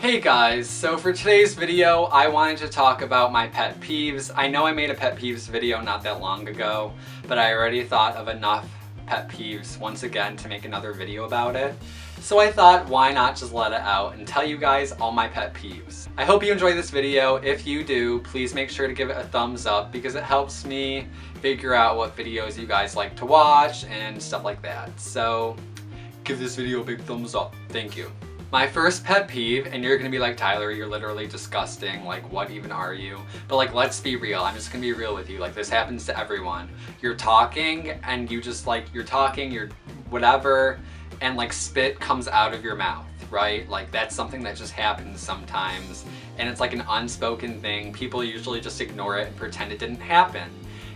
Hey guys, so for today's video, I wanted to talk about my pet peeves. I know I made a pet peeves video not that long ago, but I already thought of enough pet peeves once again to make another video about it. So I thought, why not just let it out and tell you guys all my pet peeves. I hope you enjoy this video. If you do, please make sure to give it a thumbs up because it helps me figure out what videos you guys like to watch and stuff like that. So give this video a big thumbs up. Thank you. My first pet peeve, and you're gonna be like, Tyler, you're literally disgusting, like what even are you? But like, let's be real, I'm just gonna be real with you, like this happens to everyone. You're talking and you just like, you're whatever, and like spit comes out of your mouth, right? Like that's something that just happens sometimes, and it's like an unspoken thing. People usually just ignore it and pretend it didn't happen.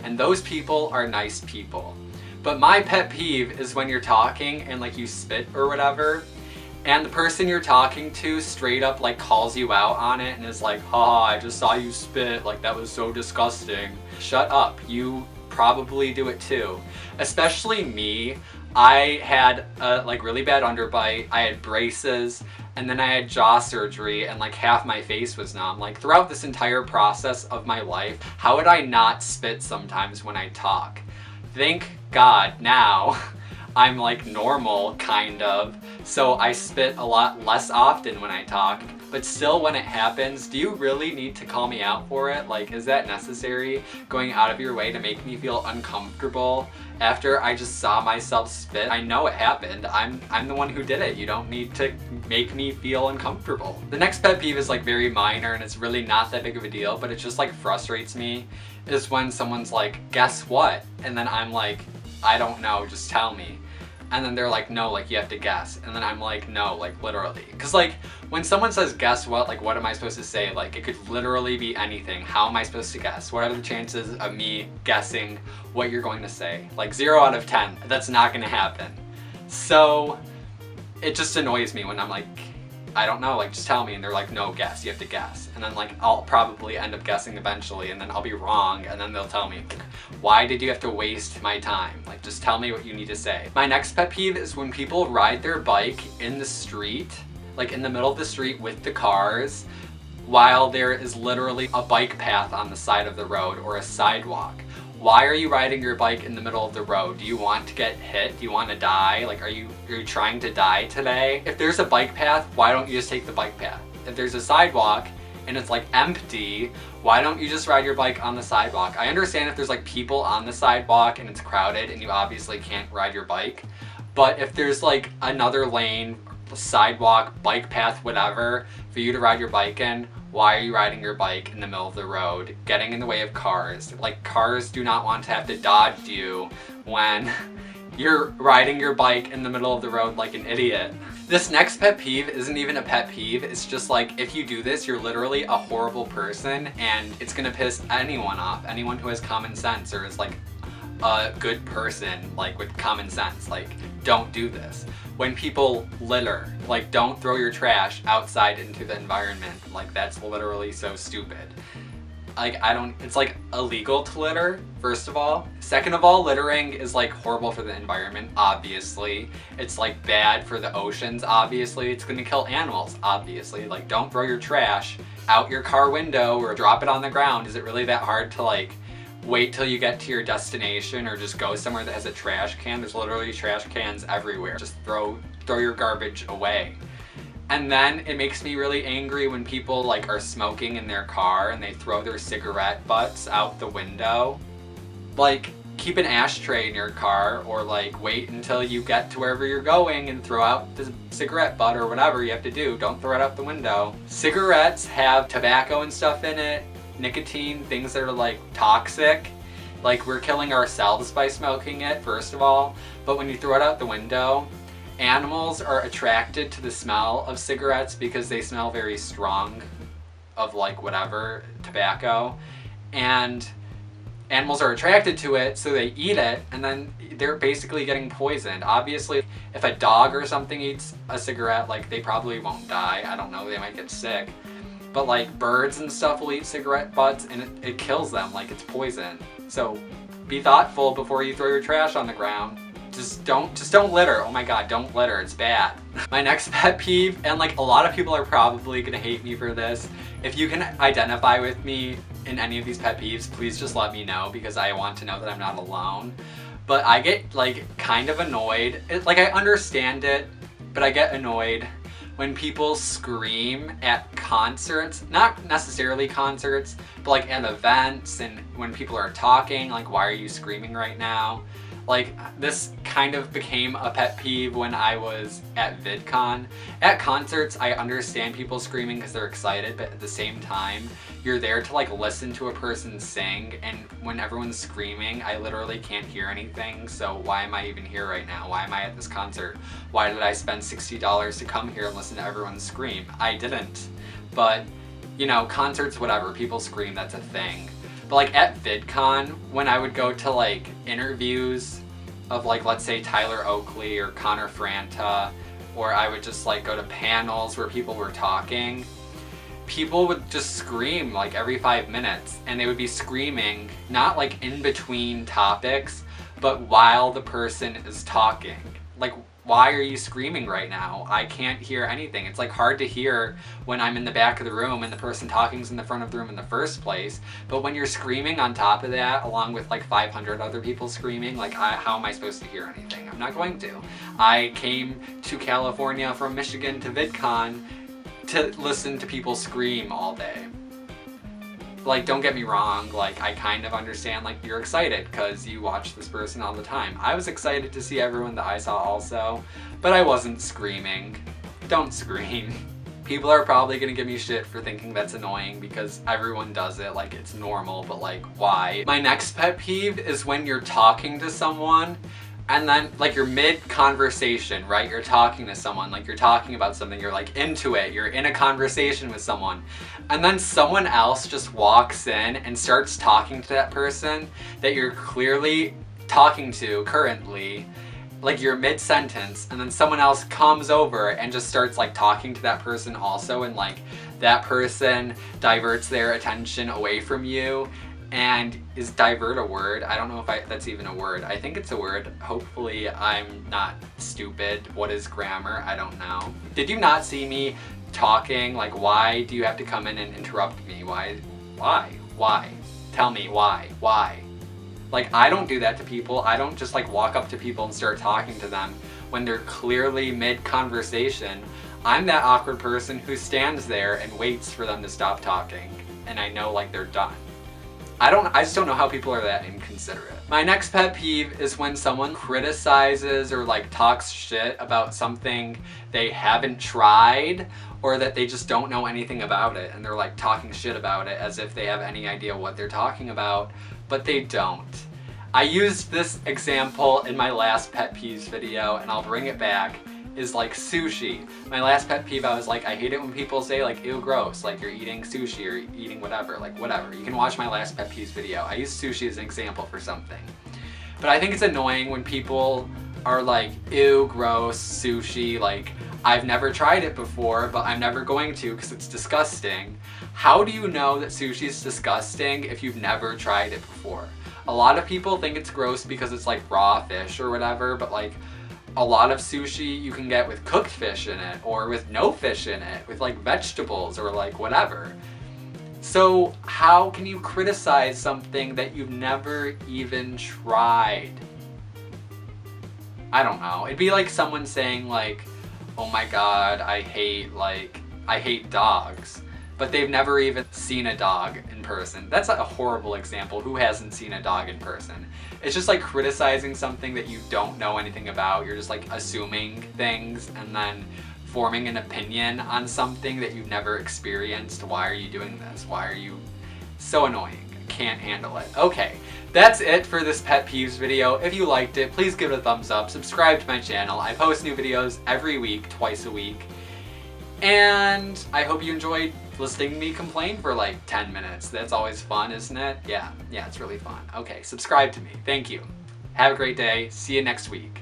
And those people are nice people. But my pet peeve is when you're talking and like you spit or whatever, and the person you're talking to straight up like calls you out on it and is like, haha, I just saw you spit, like that was so disgusting. Shut up, you probably do it too. Especially me. I had a like really bad underbite, I had braces, and then I had jaw surgery and like half my face was numb. Like throughout this entire process of my life, how would I not spit sometimes when I talk? Thank God now I'm like normal, kind of, so I spit a lot less often when I talk, but still when it happens, do you really need to call me out for it? Like, is that necessary? Going out of your way to make me feel uncomfortable after I just saw myself spit? I know it happened. I'm the one who did it. You don't need to make me feel uncomfortable. The next pet peeve is like very minor and it's really not that big of a deal, but it just like frustrates me, is when someone's like, guess what? And then I'm like, I don't know, just tell me. And then they're like, no, like you have to guess. And then I'm like, no, like literally. Cause like when someone says guess what, like what am I supposed to say? Like it could literally be anything. How am I supposed to guess? What are the chances of me guessing what you're going to say? Like 0 out of 10, that's not gonna happen. So it just annoys me when I'm like, I don't know, like just tell me. And they're like, no, guess, you have to guess. And then like, I'll probably end up guessing eventually and then I'll be wrong. And then they'll tell me, why did you have to waste my time? Like, just tell me what you need to say. My next pet peeve is when people ride their bike in the street, like in the middle of the street with the cars, while there is literally a bike path on the side of the road or a sidewalk. Why are you riding your bike in the middle of the road? Do you want to get hit? Do you want to die? Like, are you trying to die today? If there's a bike path, why don't you just take the bike path? If there's a sidewalk and it's like empty, why don't you just ride your bike on the sidewalk? I understand if there's like people on the sidewalk and it's crowded and you obviously can't ride your bike, but if there's like another lane, sidewalk, bike path, whatever, for you to ride your bike in, why are you riding your bike in the middle of the road, getting in the way of cars? Like, cars do not want to have to dodge you when you're riding your bike in the middle of the road like an idiot. This next pet peeve isn't even a pet peeve, it's just like, if you do this, you're literally a horrible person and it's gonna piss anyone off, anyone who has common sense or is like a good person, like with common sense. Like, don't do this. When people litter, like don't throw your trash outside into the environment. Like that's literally so stupid. Like it's like illegal to litter, first of all. Second of all, littering is like horrible for the environment, obviously. It's like bad for the oceans, obviously. It's gonna kill animals, obviously. Like don't throw your trash out your car window or drop it on the ground. Is it really that hard to like wait till you get to your destination or just go somewhere that has a trash can? There's literally trash cans everywhere. Just throw your garbage away. And then it makes me really angry when people like are smoking in their car and they throw their cigarette butts out the window. Like, keep an ashtray in your car or like wait until you get to wherever you're going and throw out the cigarette butt or whatever you have to do. Don't throw it out the window. Cigarettes have tobacco and stuff in it, nicotine, things that are like toxic. Like, we're killing ourselves by smoking it, first of all, but when you throw it out the window, animals are attracted to the smell of cigarettes because they smell very strong of like whatever, tobacco, and animals are attracted to it, so they eat it, and then they're basically getting poisoned. Obviously, if a dog or something eats a cigarette, like they probably won't die. I don't know, they might get sick. But like birds and stuff will eat cigarette butts and it kills them, like it's poison. So be thoughtful before you throw your trash on the ground. just don't litter. Oh my god, don't litter, it's bad. My next pet peeve, and like a lot of people are probably gonna hate me for this, if you can identify with me in any of these pet peeves, please just let me know, because I want to know that I'm not alone. But I get like kind of annoyed, like I understand it, but I get annoyed when people scream at concerts, not necessarily concerts, but like at events, and when people are talking, like, why are you screaming right now? Like, this kind of became a pet peeve when I was at VidCon. At concerts, I understand people screaming because they're excited, but at the same time, you're there to like listen to a person sing, and when everyone's screaming, I literally can't hear anything, so why am I even here right now? Why am I at this concert? Why did I spend $60 to come here and listen to everyone scream? I didn't. But, you know, concerts, whatever, people scream, that's a thing. But like at VidCon, when I would go to like interviews of like, let's say Tyler Oakley or Connor Franta, or I would just like go to panels where people were talking, people would just scream like every 5 minutes, and they would be screaming not like in between topics, but while the person is talking. Like, why are you screaming right now? I can't hear anything. It's like hard to hear when I'm in the back of the room and the person talking's in the front of the room in the first place. But when you're screaming on top of that, along with like 500 other people screaming, like how am I supposed to hear anything? I'm not going to. I came to California from Michigan to VidCon to listen to people scream all day. Like, don't get me wrong, like, I kind of understand, like, you're excited because you watch this person all the time. I was excited to see everyone that I saw also, but I wasn't screaming. Don't scream. People are probably gonna give me shit for thinking that's annoying because everyone does it, like, it's normal, but like, why? My next pet peeve is when you're talking to someone and then, like, you're mid-conversation, right? You're talking to someone, like, you're talking about something, you're, like, into it, you're in a conversation with someone, and then someone else just walks in and starts talking to that person that you're clearly talking to currently, like, you're mid-sentence, and then someone else comes over and just starts, like, talking to that person also, and, like, that person diverts their attention away from you. And is divert a word? I don't know if that's even a word. I think it's a word. Hopefully I'm not stupid. What is grammar? I don't know. Did you not see me talking? Like, why do you have to come in and interrupt me? Why? Tell me why? Like, I don't do that to people. I don't just like walk up to people and start talking to them when they're clearly mid-conversation. I'm that awkward person who stands there and waits for them to stop talking, and I know like they're done. I just don't know how people are that inconsiderate. My next pet peeve is when someone criticizes or like talks shit about something they haven't tried, or that they just don't know anything about it, and they're like talking shit about it as if they have any idea what they're talking about, but they don't. I used this example in my last pet peeves video, and I'll bring it back, is like sushi. My last pet peeve, I was like, I hate it when people say like, ew, gross, like you're eating sushi or eating whatever, like whatever. You can watch my last pet peeves video. I used sushi as an example for something. But I think it's annoying when people are like, ew, gross, sushi, like, I've never tried it before, but I'm never going to because it's disgusting. How do you know that sushi is disgusting if you've never tried it before? A lot of people think it's gross because it's like raw fish or whatever, but like, a lot of sushi you can get with cooked fish in it, or with no fish in it, with like vegetables or like whatever. So how can you criticize something that you've never even tried? I don't know. It'd be like someone saying like, oh my god, I hate dogs, but they've never even seen a dog in person. That's a horrible example. Who hasn't seen a dog in person? It's just like criticizing something that you don't know anything about. You're just like assuming things and then forming an opinion on something that you've never experienced. Why are you doing this? Why are you so annoying? I can't handle it. Okay, that's it for this pet peeves video. If you liked it, please give it a thumbs up. Subscribe to my channel. I post new videos every week, twice a week. And I hope you enjoyed listening to me complain for like 10 minutes. That's always fun, isn't it? Yeah, it's really fun. Okay, subscribe to me. Thank you. Have a great day. See you next week.